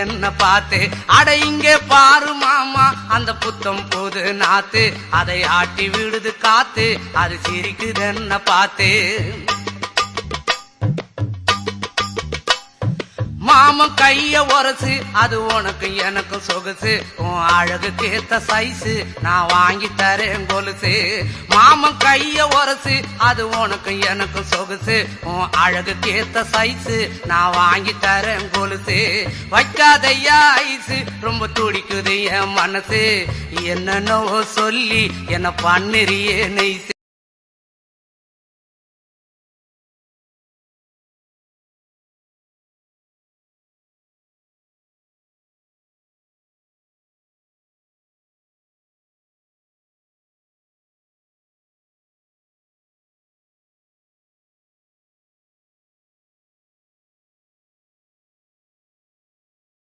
என்ன பார்த்து. அட இங்கே பாரு மாமா அந்த புத்தம் போது நாத்து, அதை ஆட்டி விடுது காத்து, அது சிரிக்குது என்ன பார்த்து. மாமன் கைய உரசு, அது உனக்கு எனக்கு சொகுசு, உன் அழகுக்கு ஏத்த சைஸு நான் வாங்கி தரேன் கொலுசு. மாமன் கைய உரசு, அது உனக்கு எனக்கு சொகுசு, உன் அழகுக்கு ஏத்த சைஸு நான் வாங்கி தரேன் கொலுசு. வைக்காதையா ஐசு, ரொம்ப துடிக்குது என் மனசு, என்னன்னோ சொல்லி என்ன பண்ணுறியே நெய்சு.